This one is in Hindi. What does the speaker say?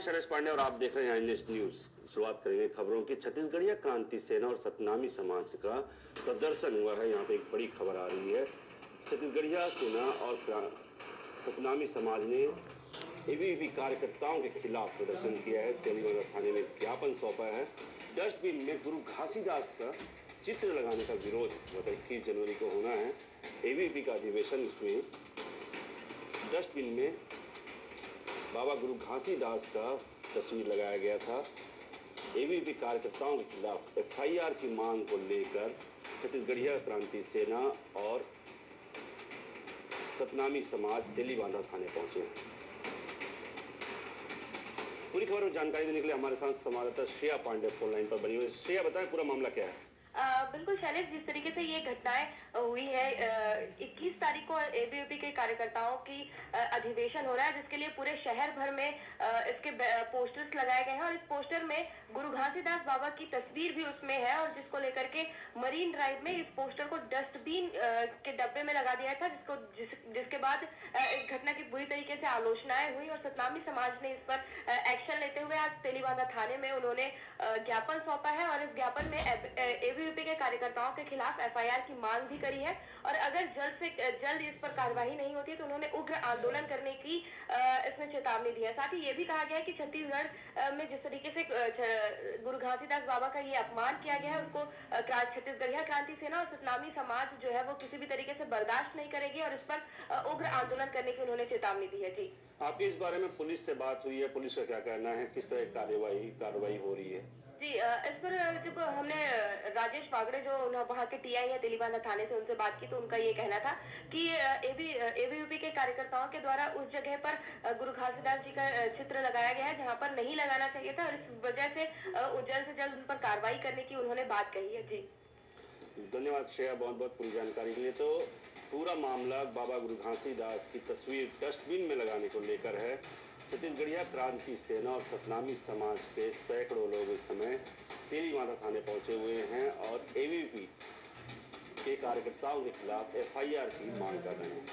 शैलेश पांडे और आप देख रहे हैं INS न्यूज। शुरुआत करेंगे खबरों की। छत्तीसगढ़िया क्रांति सेना और सतनामी समाज का प्रदर्शन हुआ है। यहाँ पे एक बड़ी खबर आ रही है। छत्तीसगढ़िया सेना और सतनामी समाज ने ABVP कार्यकर्ताओं के खिलाफ प्रदर्शन किया है। तेलीबांधा थाने में ज्ञापन सौंपा है। डस्टबिन में गुरु घासीदास का चित्र लगाने का विरोध 21 जनवरी को होना है। ABVP का अधिवेशन, इसमें डस्टबिन में बाबा गुरु घासीदास का तस्वीर लगाया गया था। ABVP कार्यकर्ताओं के खिलाफ FIR की मांग को लेकर छत्तीसगढ़िया क्रांति सेना और सतनामी समाज तेलीबांधा थाने पहुंचे हैं। पूरी खबर में जानकारी देने के लिए हमारे साथ संवाददाता श्रेया पांडे फोन लाइन पर बनी हुई। श्रेया, बताएं पूरा मामला क्या है? बिल्कुल शैलेश, जिस तरीके से ये घटनाएं हुई है, 21 तारीख को ABVP के कार्यकर्ताओं की अधिवेशन हो रहा है, जिसके लिए पूरे शहर भर में इसके पोस्टर्स लगाए गए हैं और इस पोस्टर में गुरु घासीदास बाबा की तस्वीर भी उसमें है और जिसको लेकर के मरीन ड्राइव में इस पोस्टर को डस्टबिन के डब्बे में लगा दिया था, जिसके बाद इस घटना की बुरी तरीके से आलोचनाएं हुई और सतनामी समाज ने इस पर एक्शन लेते हुए आज तेलीबांधा थाने में उन्होंने ज्ञापन सौंपा है और इस ज्ञापन में ABVP के कार्यकर्ताओं के खिलाफ FIR की मांग भी करी है और अगर जल्द से जल्द इस पर कार्रवाई नहीं होती तो उन्होंने उग्र आंदोलन करने की इसमें चेतावनी दी है। साथ ही ये भी कहा गया है कि छत्तीसगढ़ में जिस तरीके से गुरु घासीदास बाबा का ये अपमान किया गया है, उसको छत्तीसगढ़िया क्रांति सेना और सतनामी समाज जो है वो किसी भी तरीके से बर्दाश्त नहीं करेगी और इस पर उग्र आंदोलन करने की उन्होंने चेतावनी दी है। जी, आपकी इस बारे में पुलिस से बात हुई है? पुलिस का क्या कहना है? किस तरह कार्रवाई हो रही है? जी, इस पर जब हमने राजेश बागड़े जो वहाँ के TI है तेलीबांधा थाने से, उनसे बात की तो उनका ये कहना था कि ABVP के कार्यकर्ताओं के द्वारा उस जगह पर गुरु घासीदास जी का चित्र लगाया गया है जहाँ पर नहीं लगाना चाहिए था और इस वजह से जल्द से जल्द उन पर कार्रवाई करने की उन्होंने बात कही है। जी, धन्यवाद श्रेया, बहुत बहुत पूरी जानकारी के लिए। तो पूरा मामला बाबा गुरु घासीदास की तस्वीर डस्टबिन में लगाने को लेकर है। छत्तीसगढ़िया क्रांति सेना और सतनामी समाज के सैकड़ों लोग इस समय तेलीबांधा थाने पहुंचे हुए हैं और ABVP के कार्यकर्ताओं के खिलाफ FIR की मांग कर रहे हैं।